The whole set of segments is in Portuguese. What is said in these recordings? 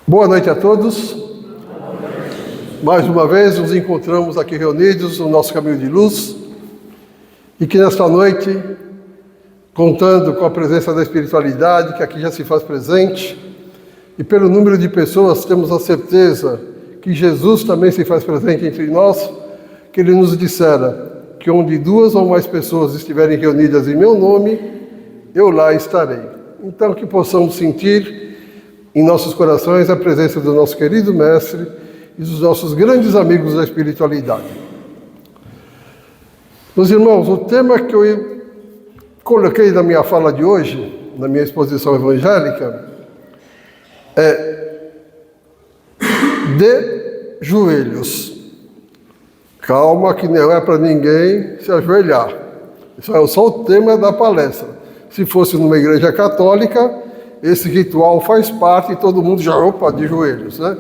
Boa noite a todos. Mais uma vez nos encontramos aqui reunidos no nosso caminho de luz e que nesta noite, contando com a presença da espiritualidade que aqui já se faz presente e pelo número de pessoas, temos a certeza que Jesus também se faz presente entre nós, que Ele nos dissera que onde 2 ou mais pessoas estiverem reunidas em meu nome, eu lá estarei. Então que possamos sentir em nossos corações a presença do nosso querido Mestre e dos nossos grandes amigos da espiritualidade. Meus irmãos, o tema que eu coloquei na minha fala de hoje, na minha exposição evangélica, é de joelhos. Calma, que não é para ninguém se ajoelhar. Isso é só o tema da palestra. Se fosse numa igreja católica, esse ritual faz parte e todo mundo já, de joelhos, né?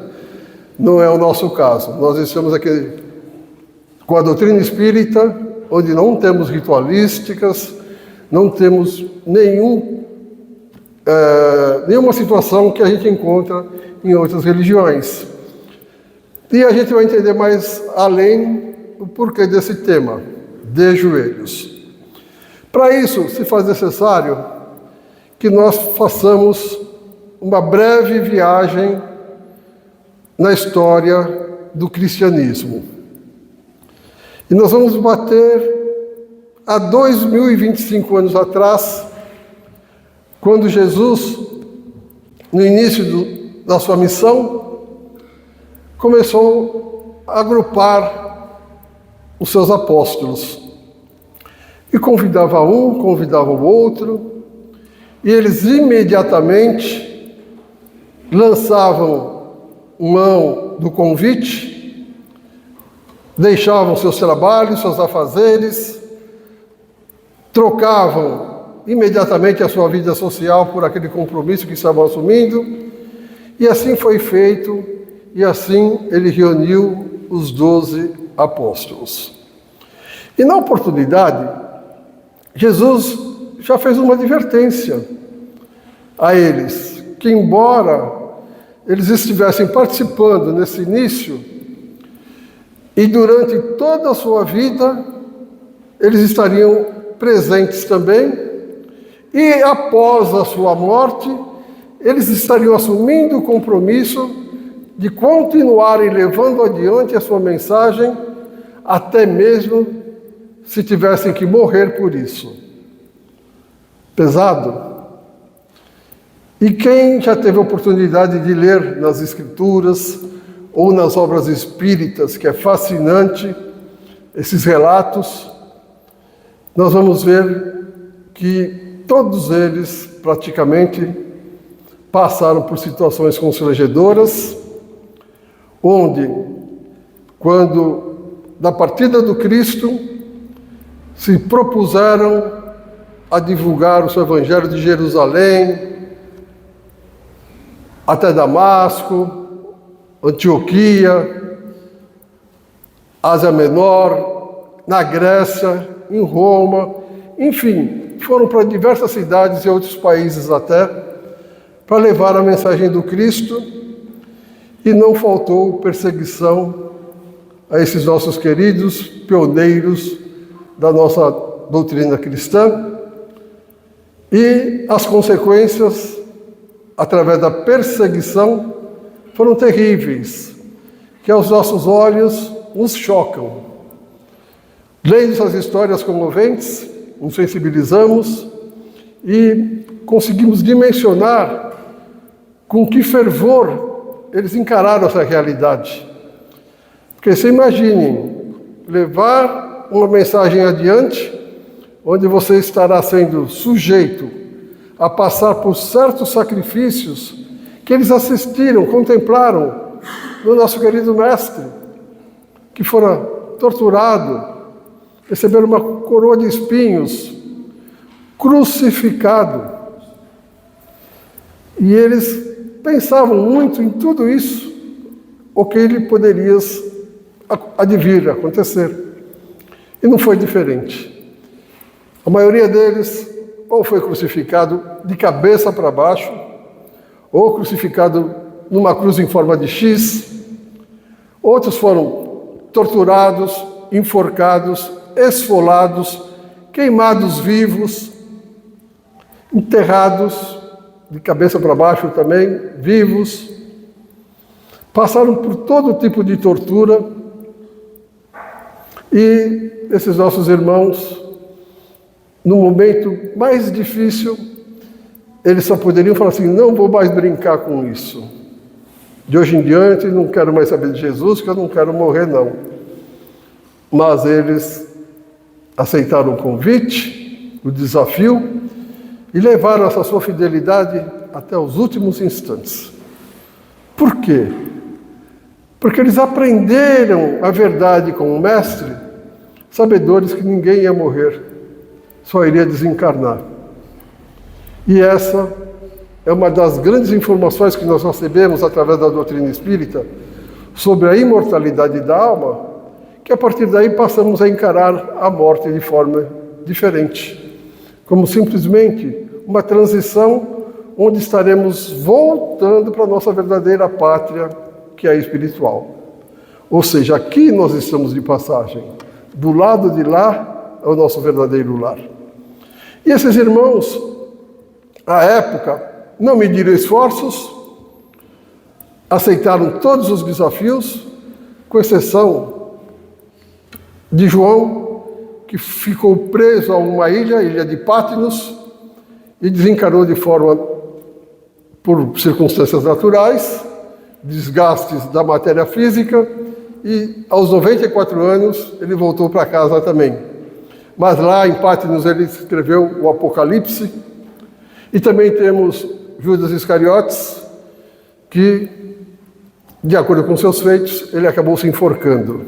Não é o nosso caso. Nós estamos aqui com a doutrina espírita, onde não temos ritualísticas, não temos nenhuma situação que a gente encontra em outras religiões. E a gente vai entender mais além o porquê desse tema, de joelhos. Para isso, se faz necessário que nós façamos uma breve viagem na história do cristianismo. E nós vamos bater há 2025 anos atrás, quando Jesus, no início da sua missão, começou a agrupar os seus apóstolos. E convidava um, convidava o outro, e eles imediatamente lançavam mão do convite, deixavam seus trabalhos, seus afazeres, trocavam imediatamente a sua vida social por aquele compromisso que estavam assumindo, e assim foi feito, e assim ele reuniu os 12 apóstolos. E na oportunidade, Jesus já fez uma advertência a eles, que embora eles estivessem participando nesse início, e durante toda a sua vida, eles estariam presentes também, e após a sua morte, eles estariam assumindo o compromisso de continuarem levando adiante a sua mensagem, até mesmo se tivessem que morrer por isso. Pesado? E quem já teve a oportunidade de ler nas Escrituras ou nas obras espíritas, que é fascinante, esses relatos, nós vamos ver que todos eles praticamente passaram por situações constrangedoras, onde, quando da partida do Cristo, se propuseram a divulgar o seu evangelho de Jerusalém, até Damasco, Antioquia, Ásia Menor, na Grécia, em Roma, enfim, foram para diversas cidades e outros países até, para levar a mensagem do Cristo, e não faltou perseguição a esses nossos queridos pioneiros da nossa doutrina cristã, e as consequências, através da perseguição, foram terríveis, que aos nossos olhos nos chocam. Lendo essas histórias comoventes, nos sensibilizamos e conseguimos dimensionar com que fervor eles encararam essa realidade. Porque você imagine, levar uma mensagem adiante, onde você estará sendo sujeito a passar por certos sacrifícios que eles assistiram, contemplaram no nosso querido Mestre, que fora torturado, receberam uma coroa de espinhos, crucificado. E eles pensavam muito em tudo isso, o que lhe poderia advir, acontecer. E não foi diferente. A maioria deles ou foi crucificado de cabeça para baixo, ou crucificado numa cruz em forma de X. Outros foram torturados, enforcados, esfolados, queimados vivos, enterrados de cabeça para baixo também, vivos. Passaram por todo tipo de tortura. E esses nossos irmãos, no momento mais difícil, eles só poderiam falar assim: não vou mais brincar com isso. De hoje em diante, não quero mais saber de Jesus, que eu não quero morrer, não. Mas eles aceitaram o convite, o desafio, e levaram essa sua fidelidade até os últimos instantes. Por quê? Porque eles aprenderam a verdade com o Mestre, sabedores que ninguém ia morrer, só iria desencarnar. E essa é uma das grandes informações que nós recebemos através da doutrina espírita sobre a imortalidade da alma, que a partir daí passamos a encarar a morte de forma diferente, como simplesmente uma transição onde estaremos voltando para a nossa verdadeira pátria, que é a espiritual. Ou seja, aqui nós estamos de passagem, do lado de lá é o nosso verdadeiro lar. E esses irmãos, à época, não mediram esforços, aceitaram todos os desafios, com exceção de João, que ficou preso a uma ilha de Patmos, e desencarnou de forma, por circunstâncias naturais, desgastes da matéria física, e aos 94 anos ele voltou para casa também. Mas lá em Patmos ele escreveu o Apocalipse. E também temos Judas Iscariotes, que, de acordo com seus feitos, ele acabou se enforcando.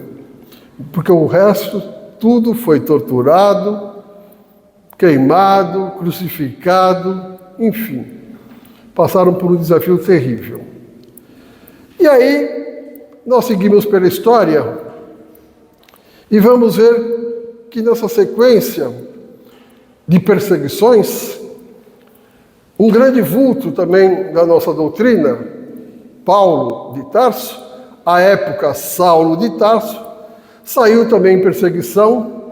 Porque o resto, tudo foi torturado, queimado, crucificado, enfim. Passaram por um desafio terrível. E aí, nós seguimos pela história e vamos ver que nessa sequência de perseguições, um grande vulto também da nossa doutrina, Paulo de Tarso, à época Saulo de Tarso, saiu também em perseguição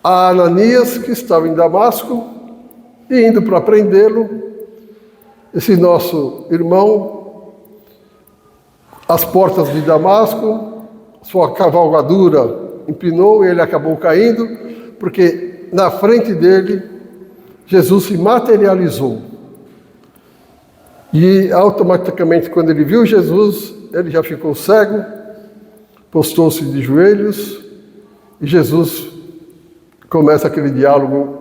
a Ananias, que estava em Damasco, e indo para prendê-lo, esse nosso irmão, às portas de Damasco, sua cavalgadura empinou e ele acabou caindo, porque na frente dele Jesus se materializou. E automaticamente, quando ele viu Jesus, ele já ficou cego, postou-se de joelhos, e Jesus começa aquele diálogo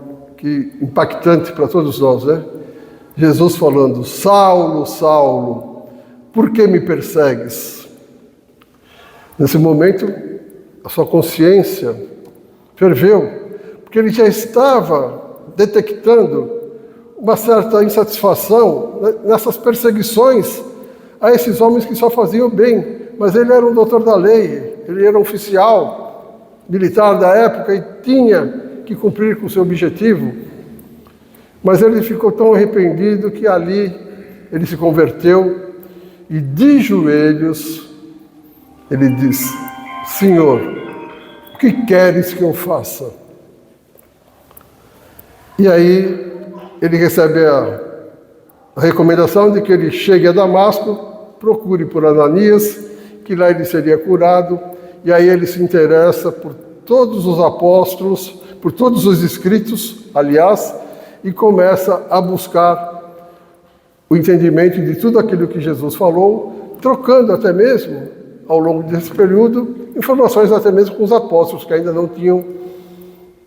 impactante para todos nós, né? Jesus falando: Saulo, Saulo, por que me persegues? Nesse momento, a sua consciência ferveu, porque ele já estava detectando uma certa insatisfação nessas perseguições a esses homens que só faziam bem. Mas ele era um doutor da lei, ele era um oficial militar da época e tinha que cumprir com o seu objetivo. Mas ele ficou tão arrependido que ali ele se converteu e de joelhos ele disse: Senhor, o que queres que eu faça? E aí ele recebe a recomendação de que ele chegue a Damasco, procure por Ananias, que lá ele seria curado, e aí ele se interessa por todos os apóstolos, por todos os escritos, aliás, e começa a buscar o entendimento de tudo aquilo que Jesus falou, trocando até mesmo, ao longo desse período, informações até mesmo com os apóstolos, que ainda não tinham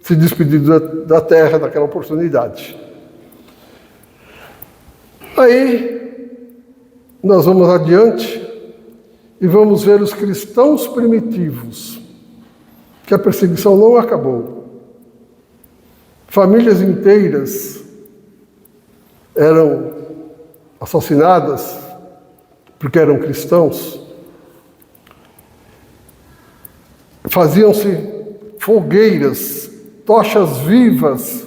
se despedido da terra naquela oportunidade. Aí, nós vamos adiante e vamos ver os cristãos primitivos, que a perseguição não acabou. Famílias inteiras eram assassinadas porque eram cristãos. Faziam-se fogueiras, tochas vivas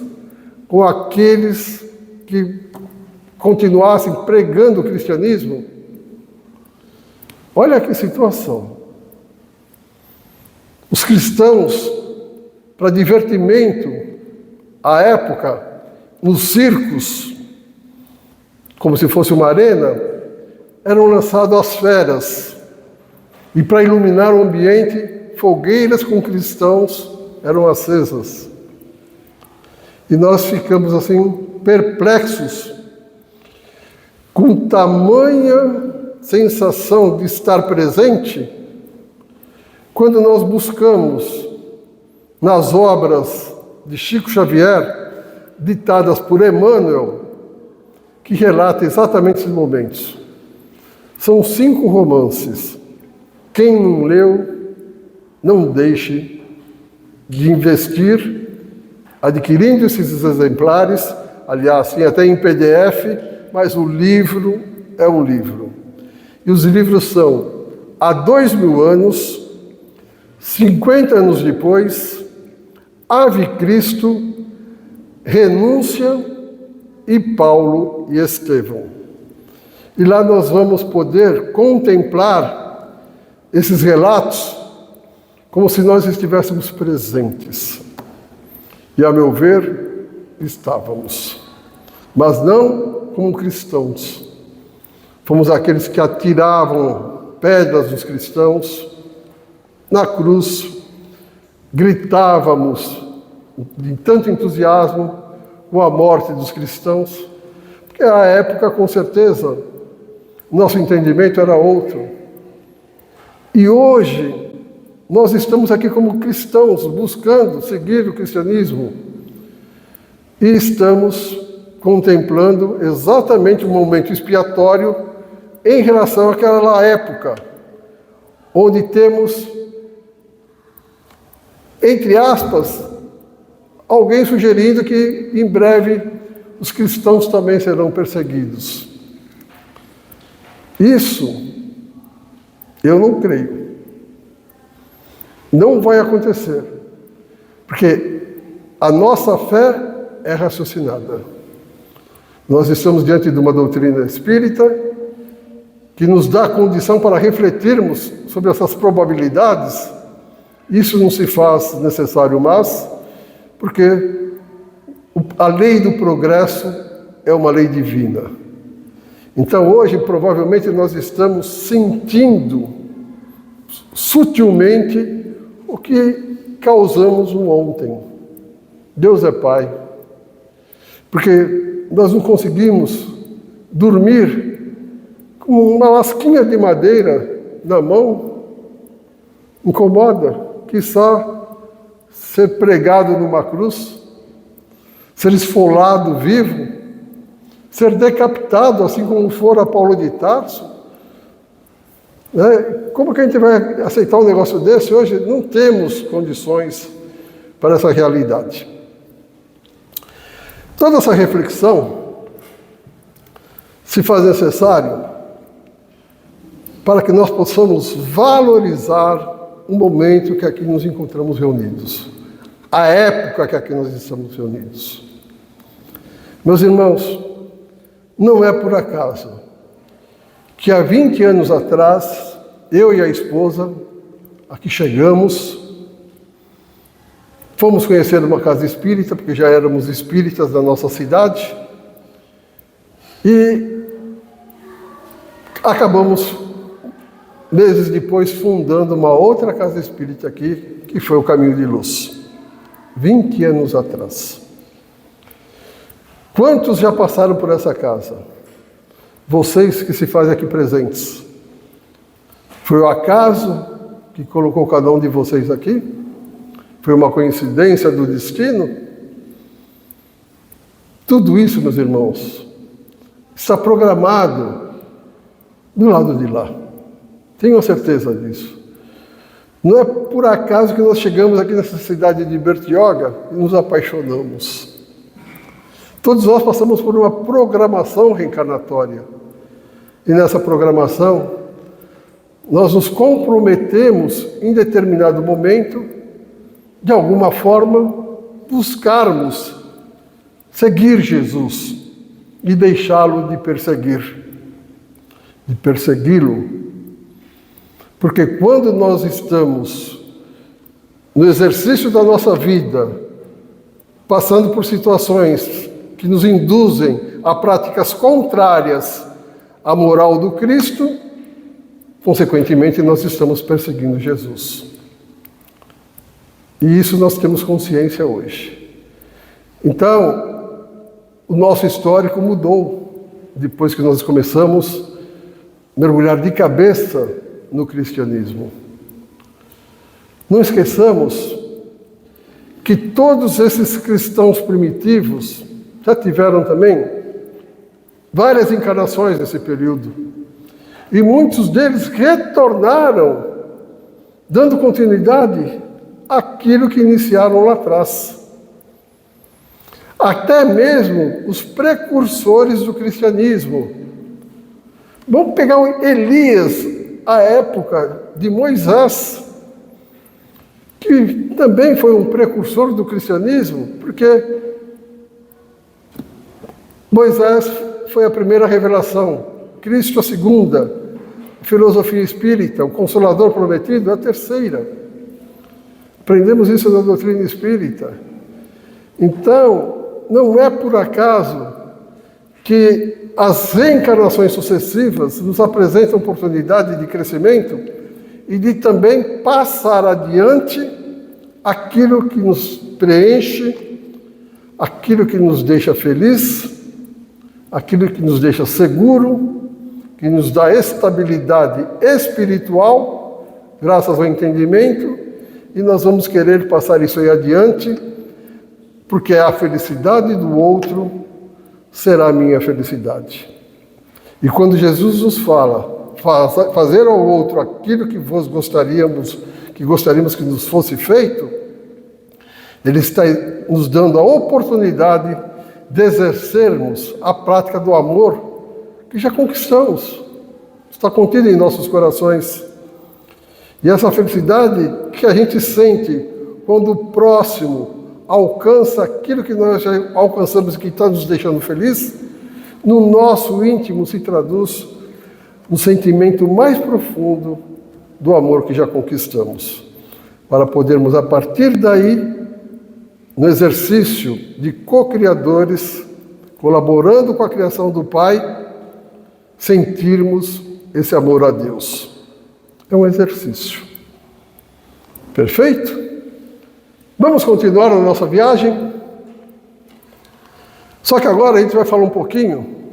com aqueles que continuassem pregando o cristianismo. Olha que situação. Os cristãos, para divertimento, à época, nos circos, como se fosse uma arena, eram lançados às feras. E para iluminar o ambiente, fogueiras com cristãos eram acesas. E nós ficamos assim, perplexos, com tamanha sensação de estar presente, quando nós buscamos nas obras de Chico Xavier, ditadas por Emmanuel, que relata exatamente esses momentos. São 5 romances. Quem não leu, não deixe de investir, adquirindo esses exemplares, aliás, tem até em PDF, mas o livro é um livro. E os livros são Há 2000 anos, 50 anos depois, Ave Cristo, Renúncia e Paulo e Estevão. E lá nós vamos poder contemplar esses relatos como se nós estivéssemos presentes. E, a meu ver, estávamos. Mas não como cristãos. Fomos aqueles que atiravam pedras dos cristãos na cruz, gritávamos de tanto entusiasmo com a morte dos cristãos, porque à época, com certeza, nosso entendimento era outro. E hoje, nós estamos aqui como cristãos, buscando seguir o cristianismo, e estamos contemplando exatamente um momento expiatório em relação àquela época, onde temos, entre aspas, alguém sugerindo que em breve os cristãos também serão perseguidos. Isso eu não creio. Não vai acontecer, porque a nossa fé é raciocinada. Nós estamos diante de uma doutrina espírita que nos dá condição para refletirmos sobre essas probabilidades. Isso não se faz necessário mais, porque a lei do progresso é uma lei divina. Então hoje, provavelmente, nós estamos sentindo sutilmente o que causamos no ontem. Deus é Pai. Porque nós não conseguimos dormir com uma lasquinha de madeira na mão, incomoda, quiçá ser pregado numa cruz, ser esfolado vivo, ser decapitado, assim como fora Paulo de Tarso. Como que a gente vai aceitar um negócio desse hoje? Não temos condições para essa realidade. Toda essa reflexão se faz necessário para que nós possamos valorizar o momento que aqui nos encontramos reunidos, a época que aqui nós estamos reunidos. Meus irmãos, não é por acaso que há 20 anos atrás, eu e a esposa, aqui chegamos, fomos conhecer uma casa espírita, porque já éramos espíritas da nossa cidade, e acabamos, meses depois, fundando uma outra casa espírita aqui, que foi o Caminho de Luz, 20 anos atrás. Quantos já passaram por essa casa? Vocês que se fazem aqui presentes. Foi o acaso que colocou cada um de vocês aqui? Foi uma coincidência do destino? Tudo isso, meus irmãos, está programado do lado de lá. Tenho certeza disso. Não é por acaso que nós chegamos aqui nessa cidade de Bertioga e nos apaixonamos. Todos nós passamos por uma programação reencarnatória. E nessa programação, nós nos comprometemos, em determinado momento, de alguma forma, buscarmos seguir Jesus e deixá-lo de perseguir, de persegui-lo. Porque quando nós estamos no exercício da nossa vida, passando por situações que nos induzem a práticas contrárias à moral do Cristo, consequentemente nós estamos perseguindo Jesus. E isso nós temos consciência hoje. Então, o nosso histórico mudou depois que nós começamos a mergulhar de cabeça no cristianismo. Não esqueçamos que todos esses cristãos primitivos já tiveram também várias encarnações nesse período. E muitos deles retornaram, dando continuidade àquilo que iniciaram lá atrás. Até mesmo os precursores do cristianismo. Vamos pegar o Elias, a época de Moisés, que também foi um precursor do cristianismo, porque Moisés foi a primeira revelação, Cristo a segunda, a filosofia espírita, o Consolador prometido a terceira. Aprendemos isso na doutrina espírita. Então, não é por acaso que as reencarnações sucessivas nos apresentam oportunidade de crescimento e de também passar adiante aquilo que nos preenche, aquilo que nos deixa feliz, aquilo que nos deixa seguro, que nos dá estabilidade espiritual, graças ao entendimento, e nós vamos querer passar isso aí adiante, porque a felicidade do outro será a minha felicidade. E quando Jesus nos fala, fazer ao outro aquilo que gostaríamos que nos fosse feito, Ele está nos dando a oportunidade de exercermos a prática do amor que já conquistamos, está contida em nossos corações. E essa felicidade que a gente sente quando o próximo alcança aquilo que nós já alcançamos e que está nos deixando feliz, no nosso íntimo se traduz no sentimento mais profundo do amor que já conquistamos, para podermos, a partir daí, no exercício de co-criadores, colaborando com a criação do Pai, sentirmos esse amor a Deus. É um exercício. Perfeito? Vamos continuar a nossa viagem? Só que agora a gente vai falar um pouquinho.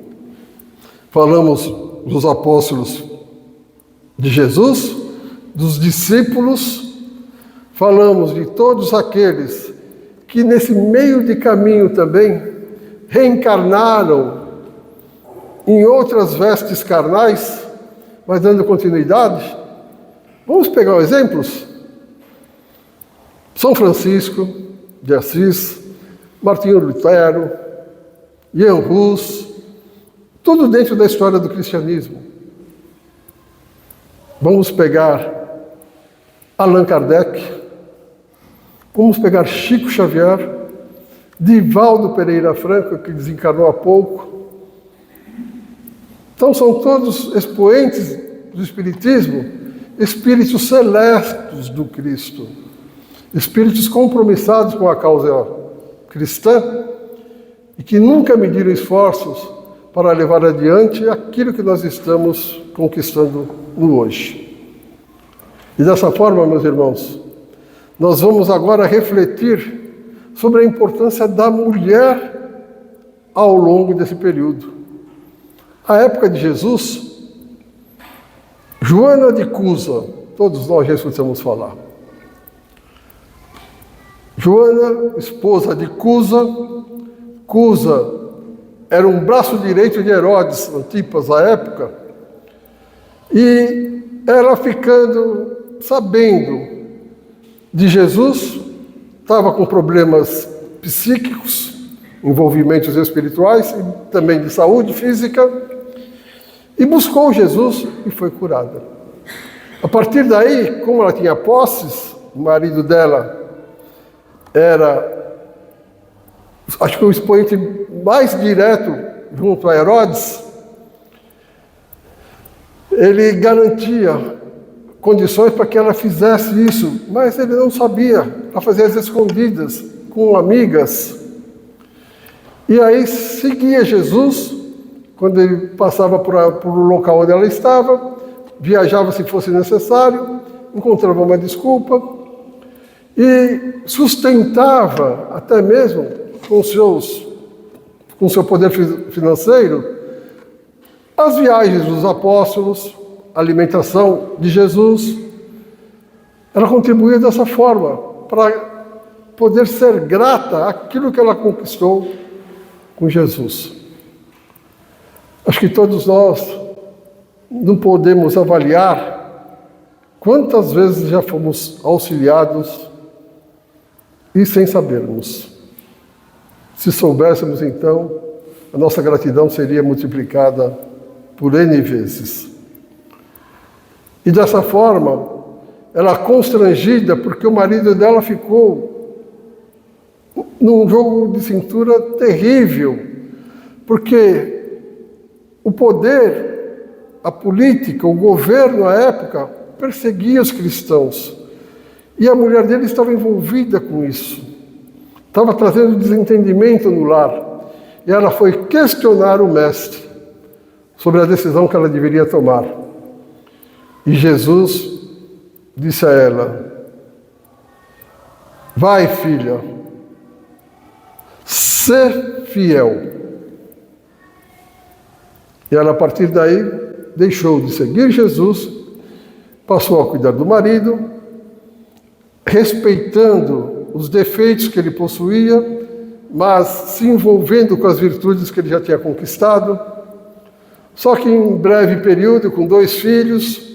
Falamos dos apóstolos de Jesus, dos discípulos, falamos de todos aqueles que nesse meio de caminho também reencarnaram em outras vestes carnais, mas dando continuidade. Vamos pegar exemplos? São Francisco de Assis, Martinho Lutero, Jan Hus, tudo dentro da história do cristianismo. Vamos pegar Allan Kardec, vamos pegar Chico Xavier, Divaldo Pereira Franco, que desencarnou há pouco. Então são todos expoentes do Espiritismo, espíritos celestes do Cristo, espíritos compromissados com a causa cristã e que nunca mediram esforços para levar adiante aquilo que nós estamos conquistando no hoje. E dessa forma, meus irmãos, nós vamos agora refletir sobre a importância da mulher ao longo desse período. A época de Jesus, Joana de Cusa, todos nós já escutamos falar. Joana, esposa de Cusa, Cusa era um braço direito de Herodes Antipas à época, e ela ficando sabendo de Jesus, estava com problemas psíquicos, envolvimentos espirituais e também de saúde física, e buscou Jesus e foi curada. A partir daí, como ela tinha posses, o marido dela era, acho que o expoente mais direto junto a Herodes, ele garantia condições para que ela fizesse isso, mas ele não sabia, ela fazia as escondidas, com amigas. E aí seguia Jesus, quando ele passava por o local onde ela estava, viajava se fosse necessário, encontrava uma desculpa e sustentava, até mesmo com seu poder financeiro, as viagens dos apóstolos, a alimentação de Jesus. Ela contribuía dessa forma, para poder ser grata àquilo que ela conquistou com Jesus. Acho que todos nós não podemos avaliar quantas vezes já fomos auxiliados e sem sabermos. Se soubéssemos, então, a nossa gratidão seria multiplicada por N vezes. E dessa forma, ela constrangida, porque o marido dela ficou num jogo de cintura terrível, porque o poder, a política, o governo à época perseguia os cristãos. E a mulher dele estava envolvida com isso. Estava trazendo desentendimento no lar. E ela foi questionar o mestre sobre a decisão que ela deveria tomar. E Jesus disse a ela: vai, filha, sê fiel. E ela, a partir daí, deixou de seguir Jesus, passou a cuidar do marido, respeitando os defeitos que ele possuía, mas se envolvendo com as virtudes que ele já tinha conquistado. Só que em breve período, com 2 filhos,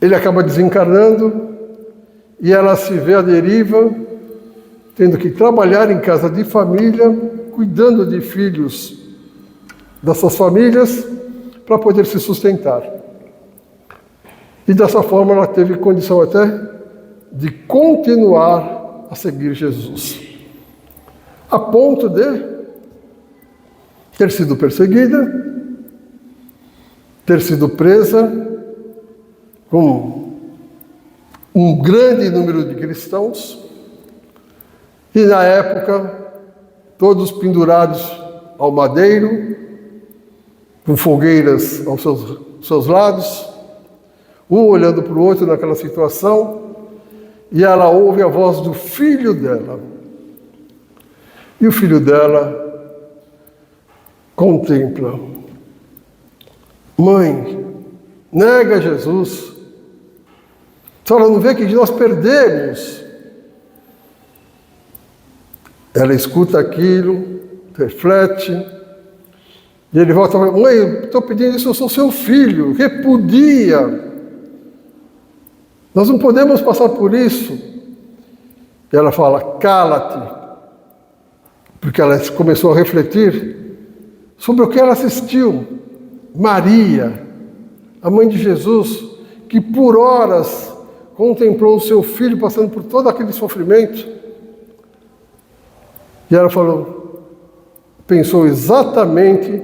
ele acaba desencarnando e ela se vê à deriva, tendo que trabalhar em casa de família, cuidando de filhos dessas famílias, para poder se sustentar. E dessa forma ela teve condição até de continuar a seguir Jesus, a ponto de ter sido perseguida, ter sido presa com um grande número de cristãos, e na época todos pendurados ao madeiro, com fogueiras aos seus lados, um olhando para o outro naquela situação, e ela ouve a voz do filho dela. E o filho dela contempla: mãe, nega Jesus. A senhora não vê que nós perdemos? Ela escuta aquilo, reflete, e ele volta e fala: mãe, eu estou pedindo isso, eu sou seu filho, repudia. Nós não podemos passar por isso. E ela fala: cala-te, porque ela começou a refletir sobre o que ela assistiu. Maria, a mãe de Jesus, que por horas contemplou o seu filho passando por todo aquele sofrimento. E ela pensou exatamente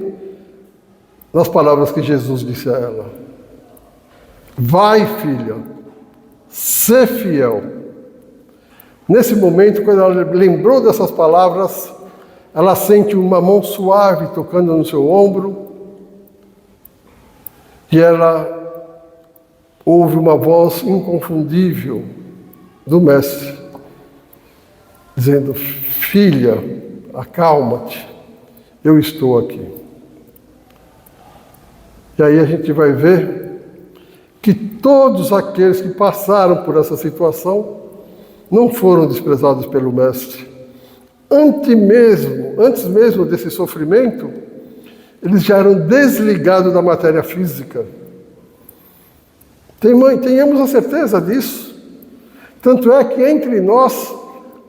nas palavras que Jesus disse a ela: vai, filha, sê fiel. Nesse momento, quando ela lembrou dessas palavras, ela sente uma mão suave tocando no seu ombro, e ela ouve uma voz inconfundível do Mestre, dizendo: filha, acalma-te, eu estou aqui. E aí a gente vai ver que todos aqueles que passaram por essa situação não foram desprezados pelo Mestre. Antes mesmo desse sofrimento, eles já eram desligados da matéria física. Tenhamos a certeza disso. Tanto é que entre nós,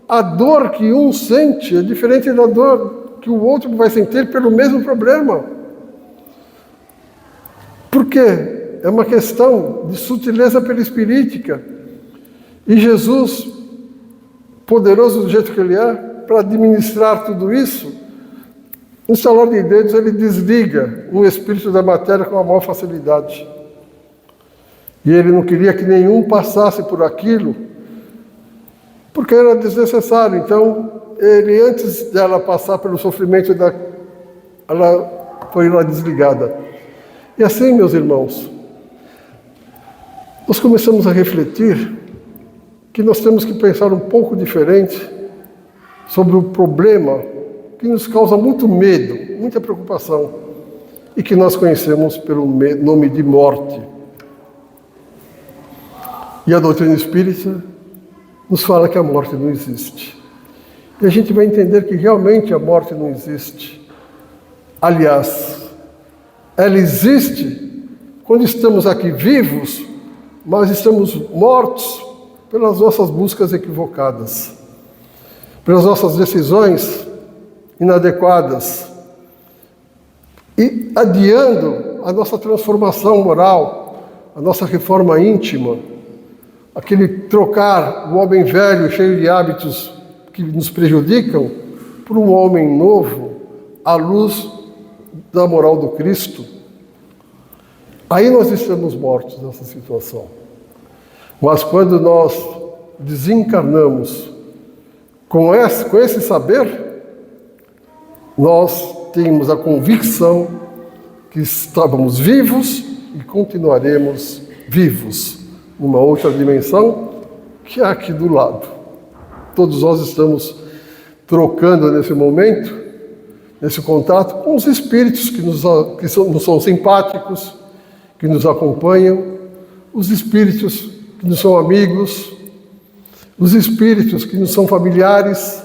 a dor que um sente é diferente da dor que o outro vai sentir pelo mesmo problema. Por quê? É uma questão de sutileza perispirítica. E Jesus, poderoso do jeito que ele é, para administrar tudo isso, no estalar de dedos ele desliga o espírito da matéria com a maior facilidade. E ele não queria que nenhum passasse por aquilo, porque era desnecessário. Então, ele, antes dela passar pelo sofrimento, ela foi lá desligada. E assim, meus irmãos, nós começamos a refletir que nós temos que pensar um pouco diferente sobre o problema que nos causa muito medo, muita preocupação, e que nós conhecemos pelo nome de morte. E a doutrina espírita nos fala que a morte não existe. E a gente vai entender que realmente a morte não existe. Aliás, ela existe quando estamos aqui vivos, mas estamos mortos pelas nossas buscas equivocadas, pelas nossas decisões inadequadas, e adiando a nossa transformação moral, a nossa reforma íntima, aquele trocar o homem velho, cheio de hábitos que nos prejudicam, por um homem novo, à luz da moral do Cristo. Aí nós estamos mortos nessa situação. Mas quando nós desencarnamos com esse saber, nós temos a convicção que estávamos vivos e continuaremos vivos numa outra dimensão que é aqui do lado. Todos nós estamos trocando nesse momento, nesse contato, com os espíritos que nos são simpáticos, que nos acompanham, os espíritos que nos são amigos, os espíritos que nos são familiares,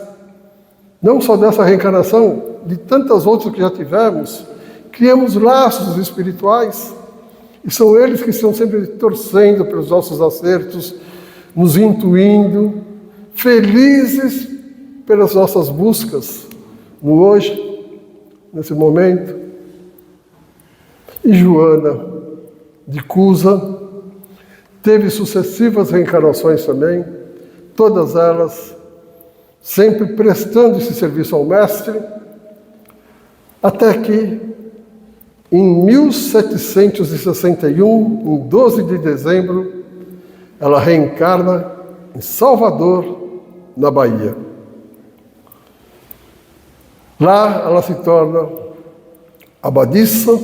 não só dessa reencarnação, de tantas outras que já tivemos. Criamos laços espirituais, e são eles que estão sempre torcendo pelos nossos acertos, nos intuindo, felizes pelas nossas buscas, no hoje, nesse momento. E Joana de Cusa teve sucessivas reencarnações também, todas elas sempre prestando esse serviço ao Mestre, até que em 1761, em 12 de dezembro, ela reencarna em Salvador, na Bahia. Lá ela se torna abadissa,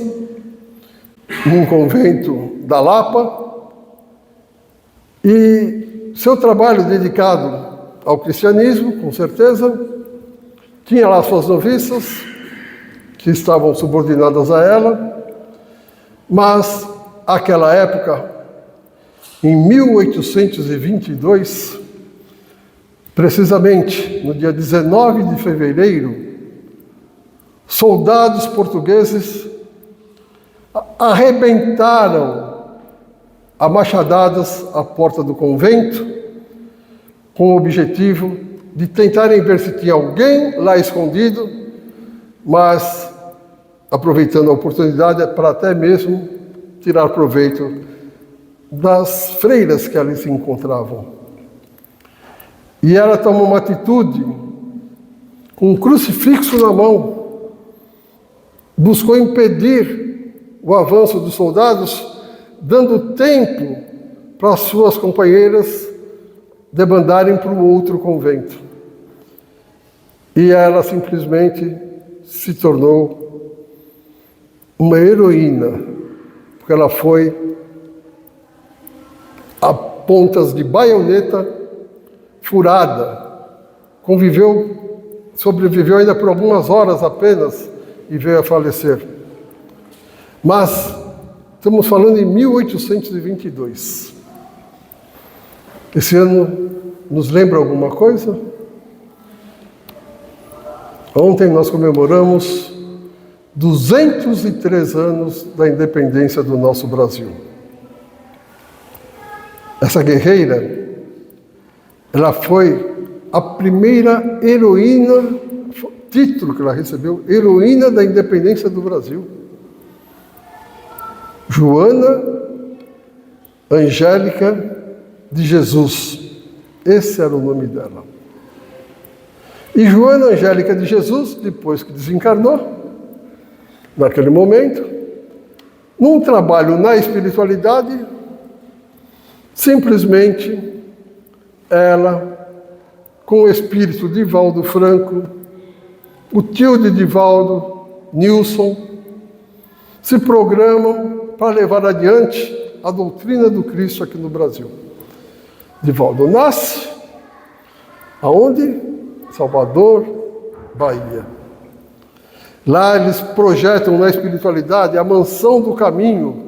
num convento da Lapa, e seu trabalho dedicado ao cristianismo, com certeza, tinha lá suas noviças, que estavam subordinadas a ela, mas, naquela época, em 1822, precisamente no dia 19 de fevereiro, soldados portugueses arrebentaram a machadadas a porta do convento, com o objetivo de tentarem ver se tinha alguém lá escondido, mas aproveitando a oportunidade para até mesmo tirar proveito das freiras que ali se encontravam. E ela tomou uma atitude, com um crucifixo na mão, buscou impedir o avanço dos soldados, dando tempo para as suas companheiras debandarem para o outro convento. E ela simplesmente se tornou uma heroína, porque ela foi a pontas de baioneta furada, sobreviveu ainda por algumas horas apenas e veio a falecer. Mas estamos falando em 1822. Esse ano nos lembra alguma coisa? Ontem nós comemoramos 203 anos da independência do nosso Brasil. Essa guerreira, ela foi a primeira heroína, título que ela recebeu, heroína da independência do Brasil. Joana Angélica de Jesus, esse era o nome dela. E Joana Angélica de Jesus, depois que desencarnou, naquele momento, num trabalho na espiritualidade, Simplesmente, ela, com o espírito de Divaldo Franco, o tio de Divaldo, Nilson, se programam para levar adiante a doutrina do Cristo aqui no Brasil. Divaldo nasce, aonde? Salvador, Bahia. Lá eles projetam na espiritualidade a Mansão do Caminho,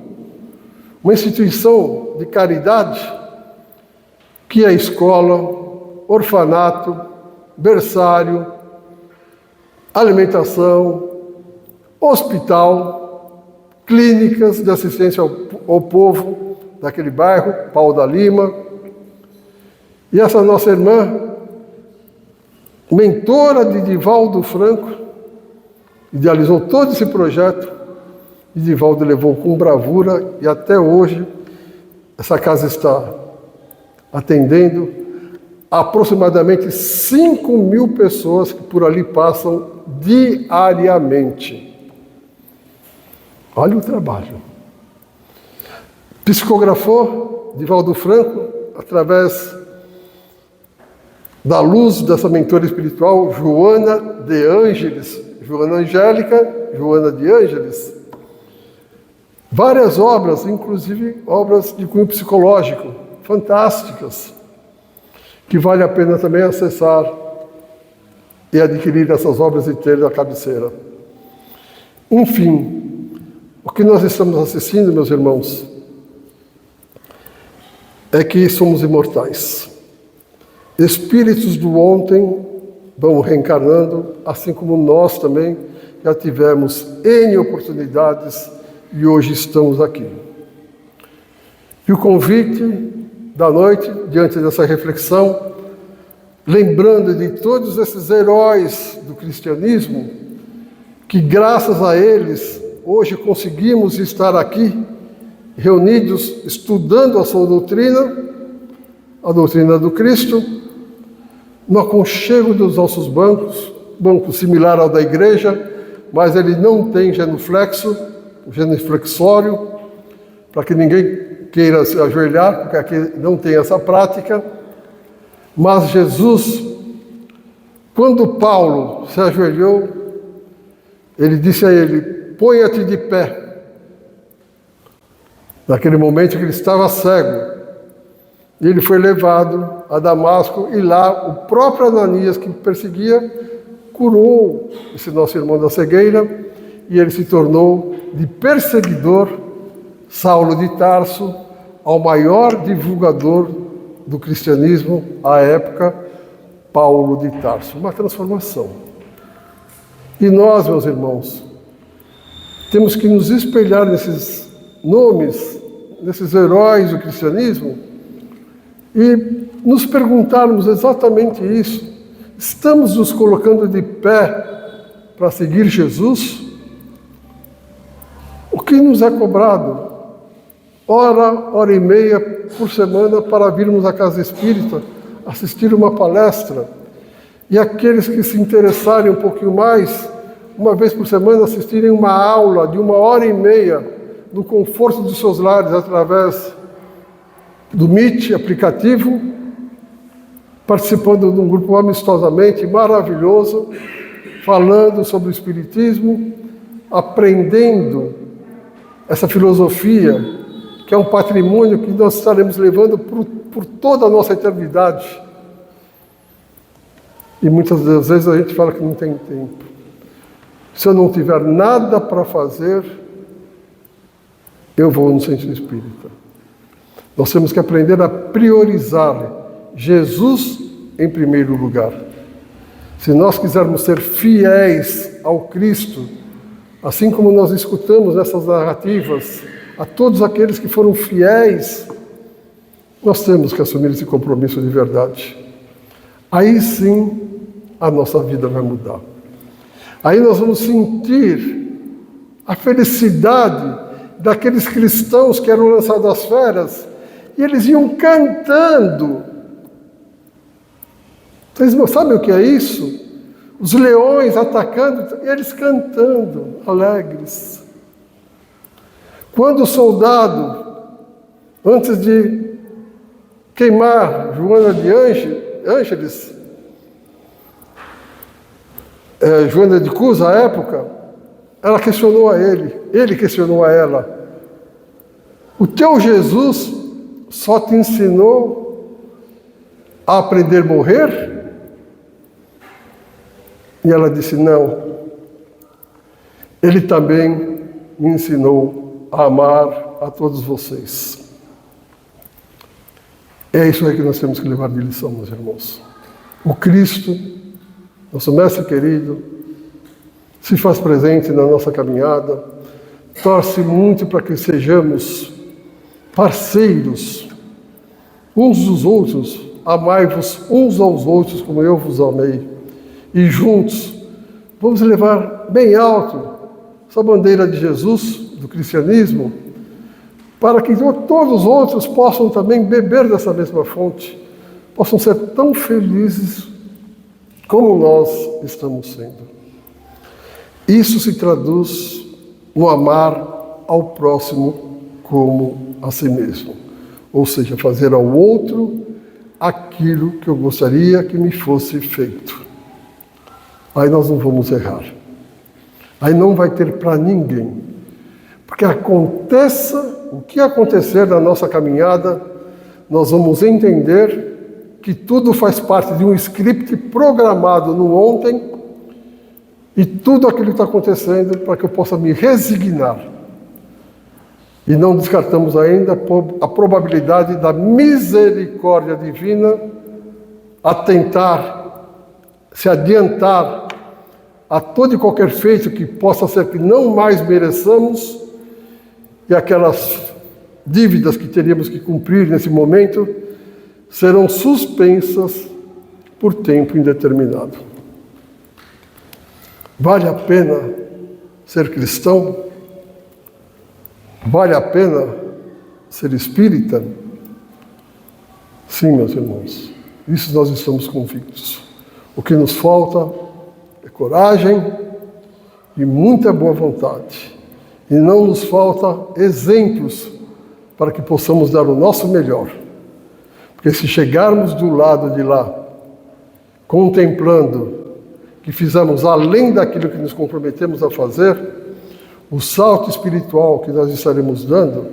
uma instituição de caridade que é escola, orfanato, berçário, alimentação, hospital, clínicas de assistência ao povo daquele bairro, Pau da Lima. E essa nossa irmã, mentora de Divaldo Franco, idealizou todo esse projeto, e Divaldo levou com bravura, e até hoje essa casa está atendendo aproximadamente 5.000 pessoas que por ali passam diariamente. Olha o trabalho. Psicografou Divaldo Franco através da luz dessa mentora espiritual, Joana de Ângeles, Joana Angélica, Joana de Ângeles. Várias obras, inclusive obras de cunho psicológico, fantásticas, que vale a pena também acessar e adquirir essas obras e ter na cabeceira. Enfim, o que nós estamos assistindo, meus irmãos, é que somos imortais. Espíritos do ontem vão reencarnando, assim como nós também já tivemos N oportunidades e hoje estamos aqui. E o convite da noite, diante dessa reflexão, lembrando de todos esses heróis do cristianismo, que graças a eles, hoje conseguimos estar aqui, reunidos, estudando a sua doutrina, a doutrina do Cristo, no aconchego dos nossos bancos, banco similar ao da igreja, mas ele não tem genuflexo, genuflexório, para que ninguém queira se ajoelhar, porque aqui não tem essa prática. Mas Jesus, quando Paulo se ajoelhou, ele disse a ele: ponha-te de pé. Naquele momento que ele estava cego, e ele foi levado a Damasco, e lá o próprio Ananias, que perseguia, curou esse nosso irmão da cegueira, e ele se tornou de perseguidor, Saulo de Tarso, ao maior divulgador do cristianismo à época, Paulo de Tarso. Uma transformação. E nós, meus irmãos, temos que nos espelhar nesses nomes, nesses heróis do cristianismo, e nos perguntarmos exatamente isso. Estamos nos colocando de pé para seguir Jesus? O que nos é cobrado? Hora e meia por semana para virmos à Casa Espírita, assistir uma palestra. E aqueles que se interessarem um pouquinho mais, uma vez por semana assistirem uma aula de 1h30 no conforto dos seus lares, através do Meet aplicativo, participando de um grupo amistosamente maravilhoso, falando sobre o Espiritismo, aprendendo essa filosofia, que é um patrimônio que nós estaremos levando por toda a nossa eternidade. E muitas das vezes a gente fala que não tem tempo. Se eu não tiver nada para fazer, eu vou no centro espírita. Nós temos que aprender a priorizar Jesus em primeiro lugar. Se nós quisermos ser fiéis ao Cristo, assim como nós escutamos essas narrativas, a todos aqueles que foram fiéis, nós temos que assumir esse compromisso de verdade. Aí sim a nossa vida vai mudar. Aí nós vamos sentir a felicidade daqueles cristãos que eram lançados às feras, e eles iam cantando. Vocês não sabem o que é isso? Os leões atacando, e eles cantando, alegres. Quando o soldado, antes de queimar Joana de Ângeles, Joana de Cusa, à época, ela questionou a ele questionou a ela: o teu Jesus só te ensinou a aprender a morrer? E ela disse: não, ele também me ensinou a amar a todos vocês. É isso aí que nós temos que levar de lição, meus irmãos. O Cristo, nosso Mestre querido, se faz presente na nossa caminhada, torce muito para que sejamos parceiros uns dos outros, amai-vos uns aos outros como eu vos amei, e juntos vamos levar bem alto essa bandeira de Jesus, do cristianismo, para que todos os outros possam também beber dessa mesma fonte, possam ser tão felizes como nós estamos sendo. Isso se traduz no amar ao próximo como a si mesmo, ou seja, fazer ao outro aquilo que eu gostaria que me fosse feito. Aí nós não vamos errar. Aí não vai ter para ninguém. Porque aconteça o que acontecer na nossa caminhada, nós vamos entender que tudo faz parte de um script programado no ontem, e tudo aquilo que está acontecendo para que eu possa me resignar. E não descartamos ainda a probabilidade da misericórdia divina a tentar se adiantar a todo e qualquer feito que possa ser que não mais mereçamos, e aquelas dívidas que teríamos que cumprir nesse momento serão suspensas por tempo indeterminado. Vale a pena ser cristão? Vale a pena ser espírita? Sim, meus irmãos, isso nós estamos convictos. O que nos falta é coragem e muita boa vontade. E não nos falta exemplos para que possamos dar o nosso melhor. Porque se chegarmos do lado de lá, contemplando que fizemos além daquilo que nos comprometemos a fazer, o salto espiritual que nós estaremos dando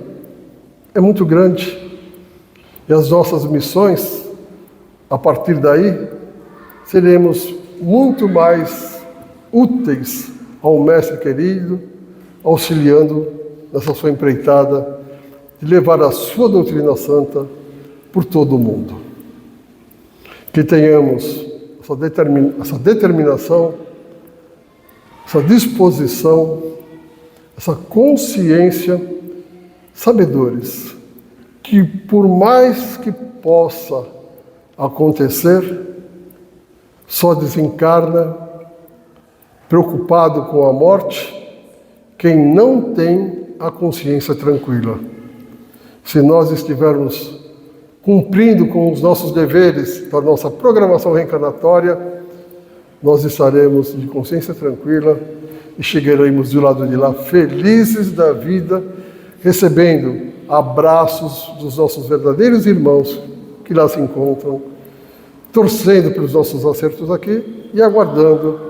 é muito grande. E as nossas missões, a partir daí, seremos muito mais úteis ao Mestre querido, auxiliando nessa sua empreitada de levar a sua doutrina santa por todo o mundo. Que tenhamos essa determinação, essa disposição, essa consciência, sabedores, que por mais que possa acontecer, só desencarna, preocupado com a morte, quem não tem a consciência tranquila. Se nós estivermos cumprindo com os nossos deveres da nossa programação reencarnatória, nós estaremos de consciência tranquila e chegaremos do lado de lá felizes da vida, recebendo abraços dos nossos verdadeiros irmãos que lá se encontram, torcendo pelos nossos acertos aqui e aguardando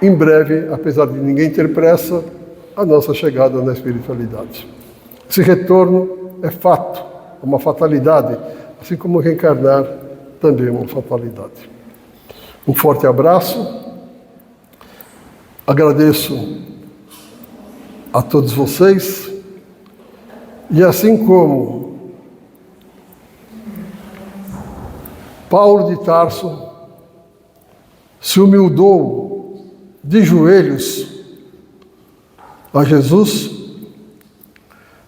em breve, apesar de ninguém ter pressa, a nossa chegada na espiritualidade. Esse retorno é fato, é uma fatalidade, assim como reencarnar também é uma fatalidade. Um forte abraço, agradeço a todos vocês, e assim como Paulo de Tarso se humildou de joelhos a Jesus,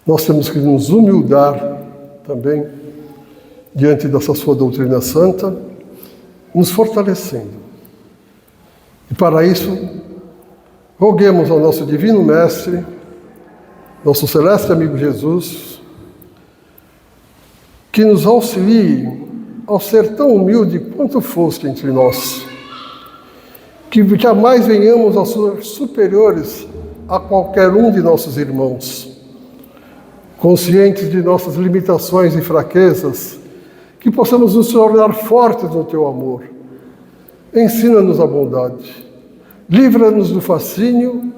nós temos que nos humildar também diante dessa sua doutrina santa, nos fortalecendo. E para isso, roguemos ao nosso Divino Mestre, nosso celeste amigo Jesus, que nos auxilie ao ser tão humilde quanto foste entre nós, que jamais venhamos a ser superiores a qualquer um de nossos irmãos, conscientes de nossas limitações e fraquezas, que possamos nos tornar fortes no Teu amor. Ensina-nos a bondade, livra-nos do fascínio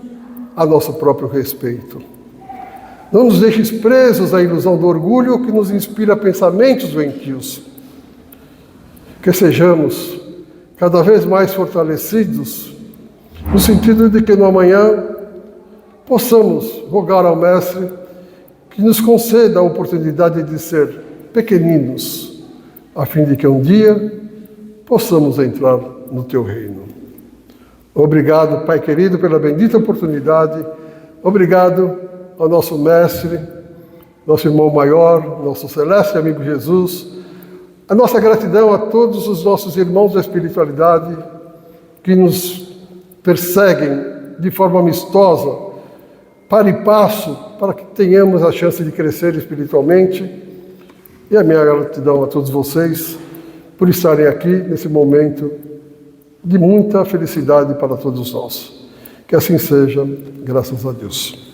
a nosso próprio respeito. Não nos deixes presos à ilusão do orgulho que nos inspira pensamentos doentios. Que sejamos cada vez mais fortalecidos, no sentido de que no amanhã possamos rogar ao Mestre que nos conceda a oportunidade de ser pequeninos, a fim de que um dia possamos entrar no Teu reino. Obrigado, Pai querido, pela bendita oportunidade. Obrigado ao nosso Mestre, nosso irmão maior, nosso celeste amigo Jesus. A nossa gratidão a todos os nossos irmãos da espiritualidade que nos perseguem de forma amistosa, para e passo, para que tenhamos a chance de crescer espiritualmente. E a minha gratidão a todos vocês por estarem aqui nesse momento de muita felicidade para todos nós. Que assim seja, graças a Deus.